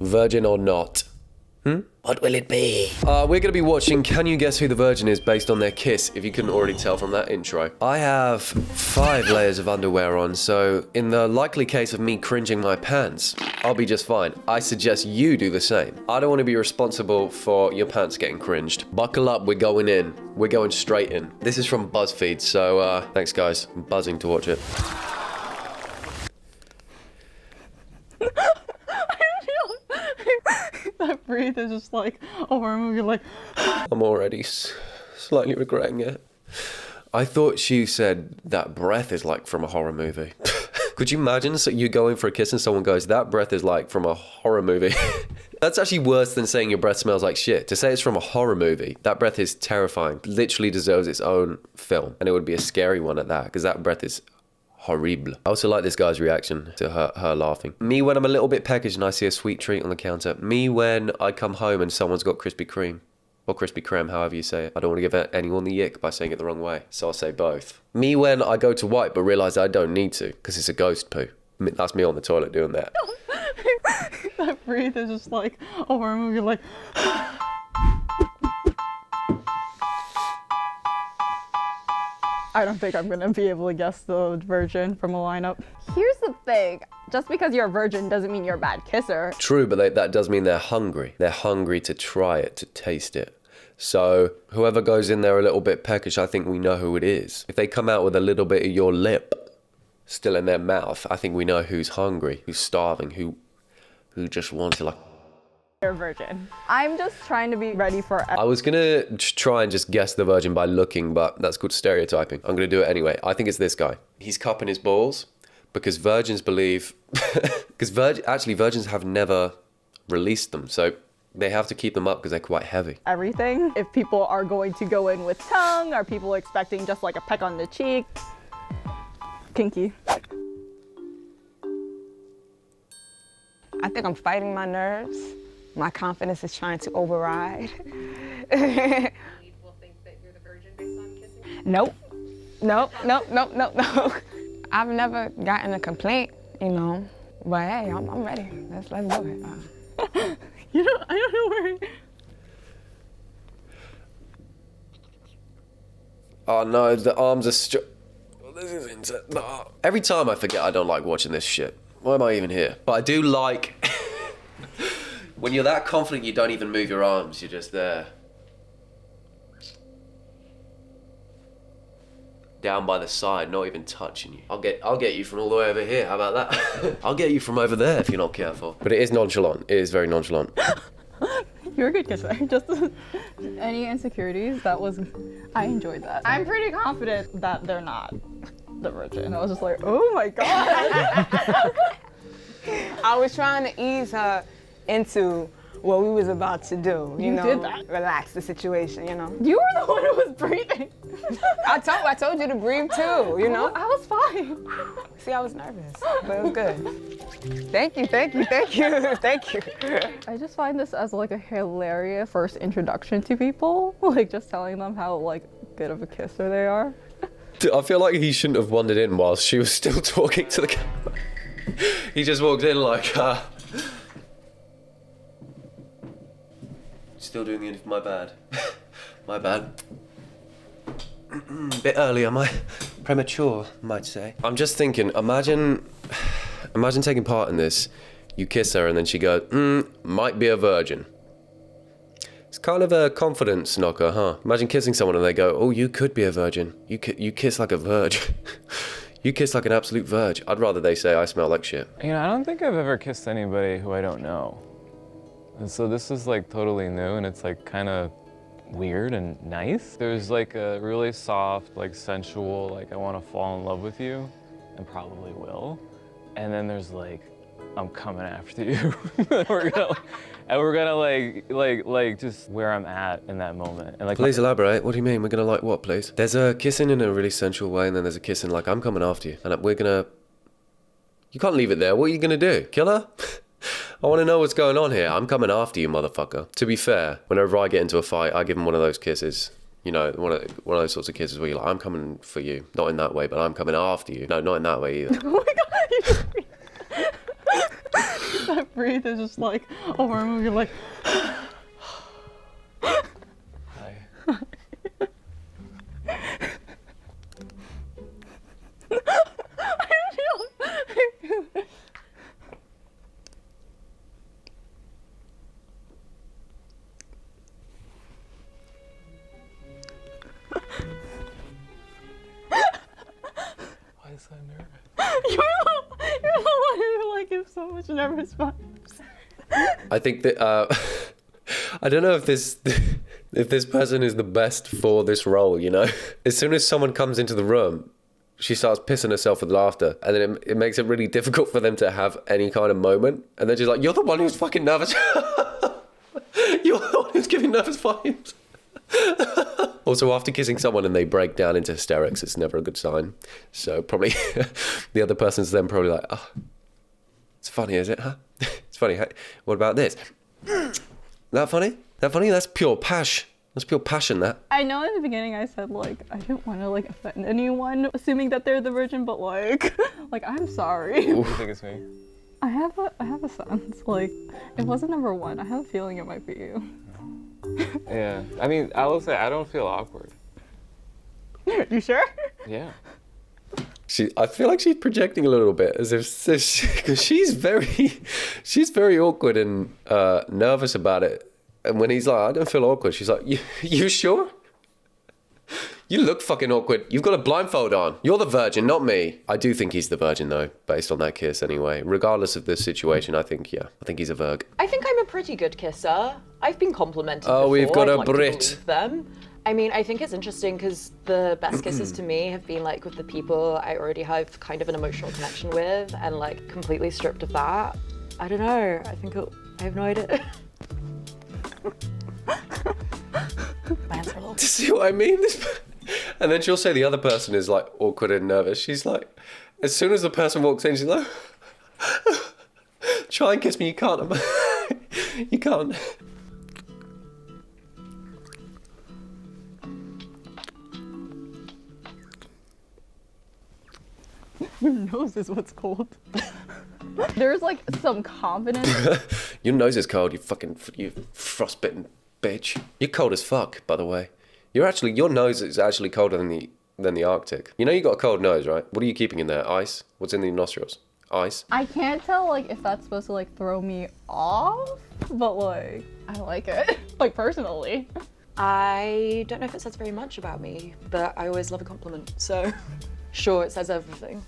Virgin or not? What will it be? We're going to be watching Can You Guess Who the Virgin Is based on their kiss, if you couldn't already tell from that intro. I have 5 layers of underwear on, so in the likely case of me cringing my pants, I'll be just fine. I suggest you do the same. I don't want to be responsible for your pants getting cringed. Buckle up, we're going in. We're going straight in. This is from BuzzFeed, so thanks guys. I'm buzzing to watch it. That breathe is just like a horror movie, like... I'm already slightly regretting it. I thought she said that breath is like from a horror movie. Could you imagine you going for a kiss and someone goes, that breath is like from a horror movie? That's actually worse than saying your breath smells like shit. To say it's from a horror movie, that breath is terrifying. Literally deserves its own film. And it would be a scary one at that, because that breath is horrible. I also like this guy's reaction to her laughing. Me when I'm a little bit peckish and I see a sweet treat on the counter. Me when I come home and someone's got Krispy Kreme. Or Krispy Kreme, however you say it. I don't want to give anyone the yick by saying it the wrong way, so I'll say both. Me when I go to wipe but realise I don't need to, because it's a ghost poo. That's me on the toilet doing that. That breathe is just like a horror movie, like... I don't think I'm gonna be able to guess the virgin from a lineup. Here's the thing, just because you're a virgin doesn't mean you're a bad kisser. True, but that does mean they're hungry. They're hungry to try it, to taste it. So whoever goes in there a little bit peckish, I think we know who it is. If they come out with a little bit of your lip still in their mouth, I think we know who's hungry, who's starving, who just wants to like... You're a virgin. I'm just trying to be ready for... I was gonna try and just guess the virgin by looking, but that's called stereotyping. I'm gonna do it anyway. I think it's this guy. He's cupping his balls because virgins believe... because virgins have never released them, so they have to keep them up because they're quite heavy. Everything. If people are going to go in with tongue, are people expecting just like a peck on the cheek? Kinky. I think I'm fighting my nerves. My confidence is trying to override. People think that you're the virgin based on kissing? Nope. Nope. I've never gotten a complaint, you know, but hey, I'm ready. Let's do it. I don't know where... Oh no, the arms are this is insane. Every time I forget I don't like watching this shit. Why am I even here? But I do like... when you're that confident you don't even move your arms, you're just there. Down by the side, not even touching you. I'll get you from all the way over here, how about that? I'll get you from over there if you're not careful. But it is nonchalant, it is very nonchalant. You're a good kisser. Just any insecurities, I enjoyed that. I'm pretty confident that they're not the virgin. I was just like, oh my God. I was trying to ease her into what we was about to do. You know, did that. Relax the situation, you know. You were the one who was breathing. I told you to breathe too, you know. I was fine. See, I was nervous, but it was good. Thank you. I just find this as like a hilarious first introduction to people. Like just telling them how like good of a kisser they are. I feel like he shouldn't have wandered in whilst she was still talking to the camera. He just walked in like, still doing it, my bad. My bad. Bit early, am I? Premature, might say. I'm just thinking, imagine taking part in this. You kiss her and then she goes, might be a virgin. It's kind of a confidence knocker, huh? Imagine kissing someone and they go, oh, you could be a virgin. You kiss like a virgin. You kiss like an absolute virgin. I'd rather they say I smell like shit. You know, I don't think I've ever kissed anybody who I don't know. And so this is like totally new and it's like kind of weird and nice. There's like a really soft, like sensual, like I want to fall in love with you and probably will. And then there's like, I'm coming after you. we're gonna like just where I'm at in that moment. And like, please elaborate. What do you mean? We're gonna like what, please? There's a kissing in a really sensual way, and then there's a kissing like I'm coming after you, and we're gonna. You can't leave it there. What are you gonna do? Kill her? I want to know what's going on here. I'm coming after you, motherfucker. To be fair, whenever I get into a fight, I give him one of those kisses. You know, one of those sorts of kisses where you're like, I'm coming for you. Not in that way, but I'm coming after you. No, not in that way either. Oh my God. that breathe is just like a horror movie. Like, Hi. Why is that nervous? you're the one who like gives so much nervous vibes. I think that I don't know if this person is the best for this role, you know? As soon as someone comes into the room, she starts pissing herself with laughter, and then it makes it really difficult for them to have any kind of moment. And they're just like, you're the one who's fucking nervous. You're the one who's giving nervous vibes. Also, after kissing someone and they break down into hysterics, it's never a good sign. So probably the other person's then probably like, oh, it's funny, is it, huh? It's funny. Hey, what about this? That funny? That funny? That's pure pash. That's pure passion, that. I know in the beginning I said like I didn't want to like offend anyone, assuming that they're the virgin, but like I'm sorry. What do you think it's me? I have a sense like it wasn't number one. I have a feeling it might be you. Yeah. I mean, I will say I don't feel awkward. You sure? Yeah. I feel like she's projecting a little bit, as if because she's very awkward and nervous about it. And when he's like, I don't feel awkward, she's like, you sure? You look fucking awkward. You've got a blindfold on. You're the virgin, not me. I do think he's the virgin, though, based on that kiss anyway. Regardless of this situation, I think he's a virg. I think I'm a pretty good kisser. I've been complimented Oh, before. we've got I'd a like to Brit. believe them. I mean, I think it's interesting because the best kisses to me have been like with the people I already have kind of an emotional connection with, and like completely stripped of that. I don't know. I have no idea. My hands are a little. See what I mean? And then she'll say the other person is like awkward and nervous. She's like, as soon as the person walks in, she's like, try and kiss me. You can't. You can't. Your nose is what's cold. There's like some confidence. Your nose is cold. You frostbitten bitch. You're cold as fuck, by the way. Your nose is actually colder than the Arctic. You know you got a cold nose, right? What are you keeping in there? Ice? What's in the nostrils? Ice? I can't tell like if that's supposed to like throw me off, but like I like it. Like personally. I don't know if it says very much about me, but I always love a compliment. So, sure, it says everything.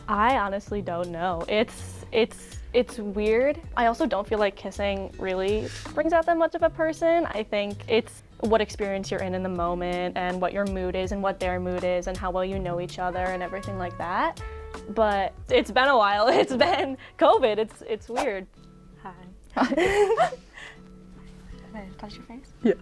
I honestly don't know. It's weird. I also don't feel like kissing really brings out that much of a person. I think it's what experience you're in the moment and what your mood is and what their mood is and how well you know each other and everything like that. But it's been a while. It's been COVID. It's weird. Hi. Can I touch your face? Yeah.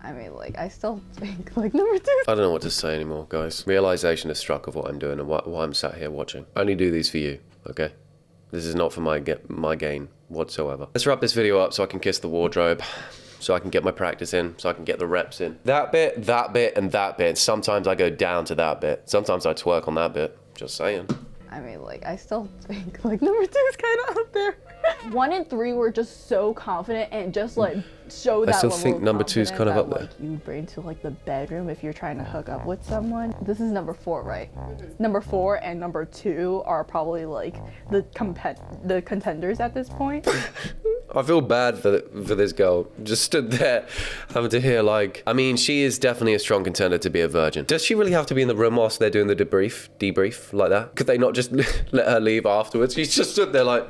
I mean, like, I still think, like, number two. I don't know what to say anymore, guys. Realization has struck of what I'm doing and why I'm sat here watching. I only do these for you, okay? This is not for my gain whatsoever. Let's wrap this video up so I can kiss the wardrobe, so I can get my practice in, so I can get the reps in. That bit, and that bit. Sometimes I go down to that bit. Sometimes I twerk on that bit. Just saying. I mean, like, I still think, like, number two is kind of up there. 1 and 3 were just so confident and just, like, showed that I still level think of number 2 is kind of confidence up there. that, like, you bring to, like, the bedroom if you're trying to hook up with someone. This is number 4, right? Number 4 and number 2 are probably, like, the contenders at this point. I feel bad for this girl. Just stood there having to hear, like, I mean, she is definitely a strong contender to be a virgin. Does she really have to be in the room whilst they're doing the debrief like that? Could they not just let her leave afterwards? She just stood there like,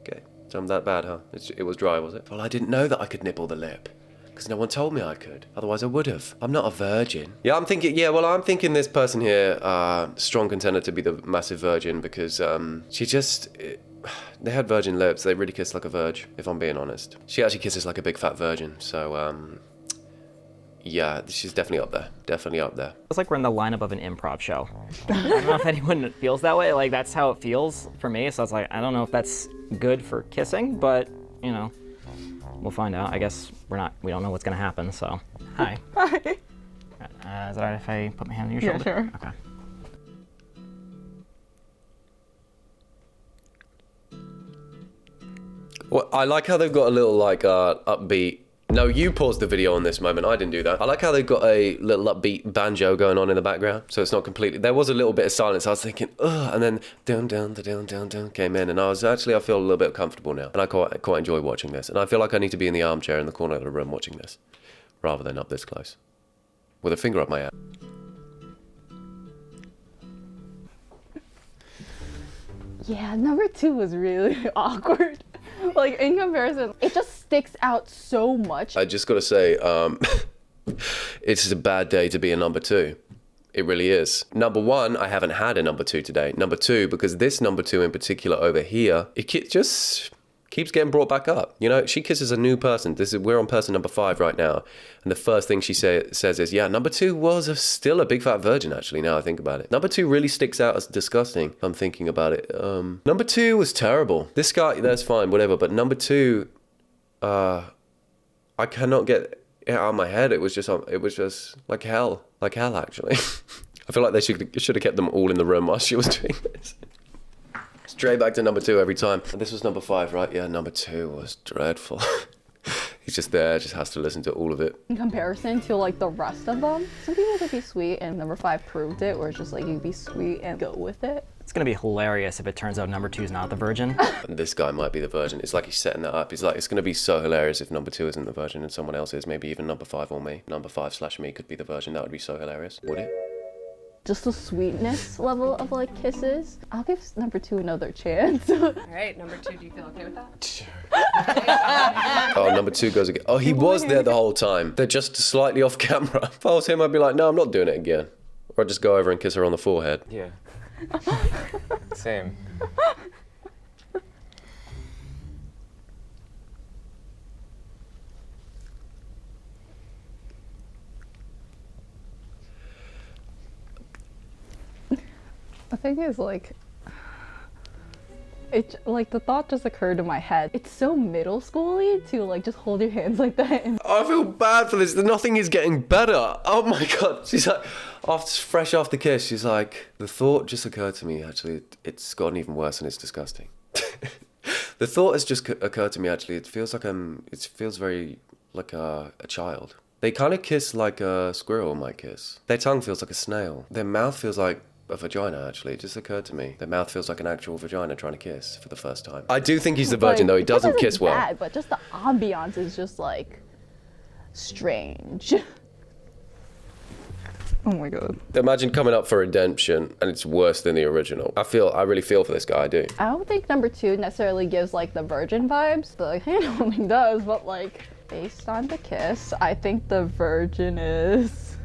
okay, so I'm that bad, huh? It was dry, was it? Well, I didn't know that I could nibble the lip, because no one told me I could. Otherwise I would have. I'm not a virgin. Yeah, I'm thinking this person here, strong contender to be the massive virgin, because she just... They had virgin lips. They really kiss like a virgin, if I'm being honest. She actually kisses like a big fat virgin. So, yeah, she's definitely up there. Definitely up there. It's like we're in the lineup of an improv show. I don't know if anyone feels that way. Like, that's how it feels for me. So it's like, I don't know if that's good for kissing, but, you know, we'll find out. I guess we don't know what's gonna happen, so. Hi. Hi. Is it alright if I put my hand on your shoulder? Sure. Okay. Well, I like how they've got a little like upbeat. No, you paused the video on this moment. I didn't do that. I like how they've got a little upbeat banjo going on in the background, so it's not completely. There was a little bit of silence. I was thinking, ugh, and then down came in, and I feel a little bit comfortable now, and I quite enjoy watching this. And I feel like I need to be in the armchair in the corner of the room watching this, rather than up this close, with a finger up my ass. Yeah, number 2 was really awkward. Like, in comparison, it just sticks out so much. I just gotta say, it's a bad day to be a number 2. It really is. Number 1, I haven't had a number 2 today. Number 2, because this number 2 in particular over here, it just keeps getting brought back up. You know, she kisses a new person. We're on person number 5 right now. And the first thing she says is, yeah, number 2 was still a big fat virgin, actually, now I think about it. Number 2 really sticks out as disgusting. I'm thinking about it. Number 2 was terrible. This guy, that's fine, whatever. But number 2, I cannot get it out of my head. It was just like hell. Like hell, actually. I feel like they should have kept them all in the room while she was doing this. Straight back to number 2 every time. And this was number 5, right? Yeah, number 2 was dreadful. He's just there, just has to listen to all of it. In comparison to like the rest of them, some people could be sweet, and number 5 proved it, where it's just like you be sweet and go with it. It's gonna be hilarious if it turns out number 2's not the virgin. And this guy might be the virgin. It's like he's setting that up. He's like, it's gonna be so hilarious if number 2 isn't the virgin and someone else is. Maybe even number 5 or me. Number 5/me could be the virgin. That would be so hilarious. Would it? Just the sweetness level of like kisses. I'll give number 2 another chance. All right, number 2, do you feel okay with that? Sure. Oh, number 2 goes again. Oh, he was there the whole time. They're just slightly off camera. If I was him, I'd be like, no, I'm not doing it again. Or I'd just go over and kiss her on the forehead. Yeah. Same. The thing is, like, the thought just occurred in my head. It's so middle schooly to like just hold your hands like that. And I feel bad for this. Nothing is getting better. Oh my God. She's like, fresh off the kiss, she's like, the thought just occurred to me, actually. It's gotten even worse and it's disgusting. The thought has just occurred to me, actually. It feels very like a child. They kind of kiss like a squirrel might kiss. Their tongue feels like a snail. Their mouth feels like a vagina, actually. It just occurred to me. Their mouth feels like an actual vagina trying to kiss for the first time. I do think he's the virgin, though. He doesn't kiss well. Bad, but just the ambiance is just like strange. Oh my God. Imagine coming up for redemption and it's worse than the original. I really feel for this guy, I do. I don't think number 2 necessarily gives like the virgin vibes. The hand-holding does, but like based on the kiss, I think the virgin is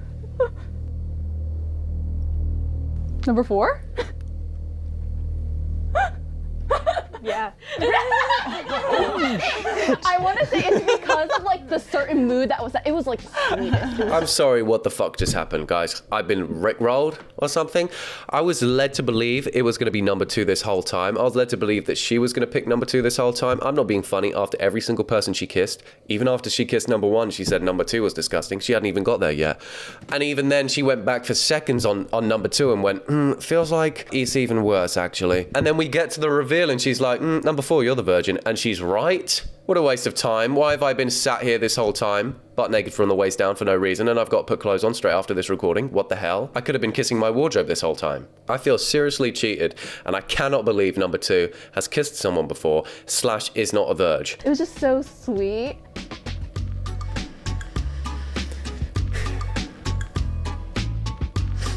number 4? Yeah. I want to say it's because of like the certain mood that was. It was like sweetest. I'm sorry, what the fuck just happened, guys? I've been rickrolled or something. I was led to believe it was going to be number 2 this whole time. I was led to believe that she was going to pick number 2 this whole time. I'm not being funny. After every single person she kissed, even after she kissed number 1, she said number 2 was disgusting. She hadn't even got there yet. And even then, she went back for seconds on number 2 and went, feels like it's even worse, actually. And then we get to the reveal and she's like, number 4, you're the virgin. And she's right. What a waste of time. Why have I been sat here this whole time, butt naked from the waist down for no reason, and I've got to put clothes on straight after this recording? What the hell? I could have been kissing my wardrobe this whole time. I feel seriously cheated, and I cannot believe number 2 has kissed someone before, / is not a virgin. It was just so sweet.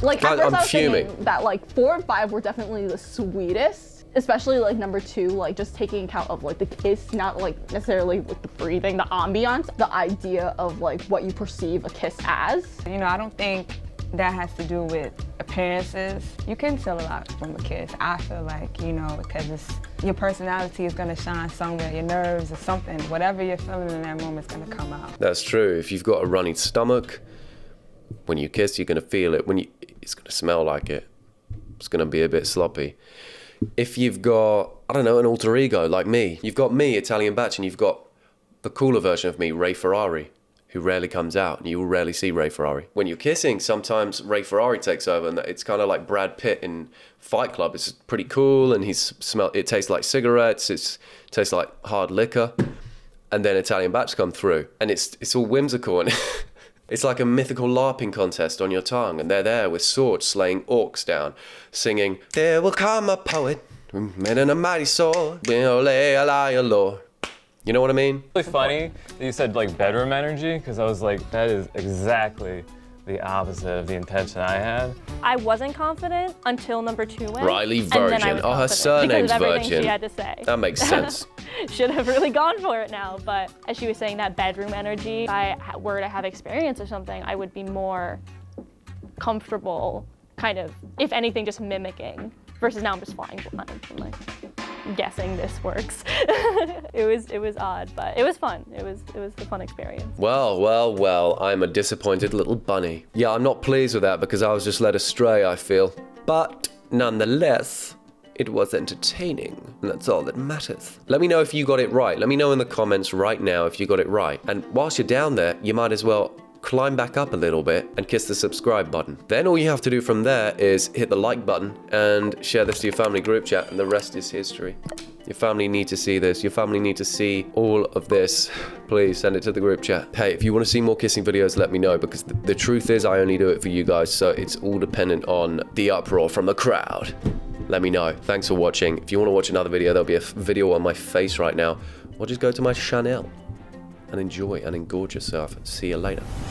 Like, at first I was thinking that like 4 and 5 were definitely the sweetest. Especially like number 2, like just taking account of like the kiss, not like necessarily with the breathing, the ambiance, the idea of like what you perceive a kiss as. You know, I don't think that has to do with appearances. You can tell a lot from a kiss. I feel like, you know, because your personality is gonna shine somewhere, your nerves or something. Whatever you're feeling in that moment is gonna come out. That's true. If you've got a runny stomach, when you kiss, you're gonna feel it. It's gonna smell like it. It's gonna be a bit sloppy. If you've got, I don't know, an alter ego like me, you've got me, ItalianBach, and you've got the cooler version of me, Ray Ferrari, who rarely comes out, and you will rarely see Ray Ferrari. When you're kissing, sometimes Ray Ferrari takes over, and it's kind of like Brad Pitt in Fight Club. It's pretty cool, and it tastes like cigarettes, it tastes like hard liquor, and then ItalianBach's come through, and it's all whimsical, and it's like a mythical LARPing contest on your tongue, and they're there with swords slaying orcs down, singing, "There will come a poet, men in a mighty sword, will lay a lion lore." You know what I mean? It's really funny that you said like bedroom energy, because I was like, that is exactly the opposite of the intention I had. I wasn't confident until number 2 went. Riley and then I Virgin. was Oh, her confident surname's because of everything Virgin. she had to say. That makes sense. Should have really gone for it now, but as she was saying, that bedroom energy, if I were to have experience or something, I would be more comfortable, kind of, if anything, just mimicking, versus now I'm just flying blind and like guessing this works. It was odd, but it was fun. It was a fun experience. Well, I'm a disappointed little bunny. Yeah, I'm not pleased with that because I was just led astray, I feel. But nonetheless, it was entertaining, and that's all that matters. Let me know if you got it right. Let me know in the comments right now if you got it right. And whilst you're down there, you might as well climb back up a little bit and kiss the subscribe button. Then all you have to do from there is hit the like button and share this to your family group chat, and the rest is history. Your family need to see this. Your family need to see all of this. Please send it to the group chat. Hey, if you want to see more kissing videos, let me know, because the truth is I only do it for you guys, so it's all dependent on the uproar from the crowd. Let me know. Thanks for watching. If you want to watch another video, there'll be a video on my face right now, or just go to my channel and enjoy and engorge yourself. See you later.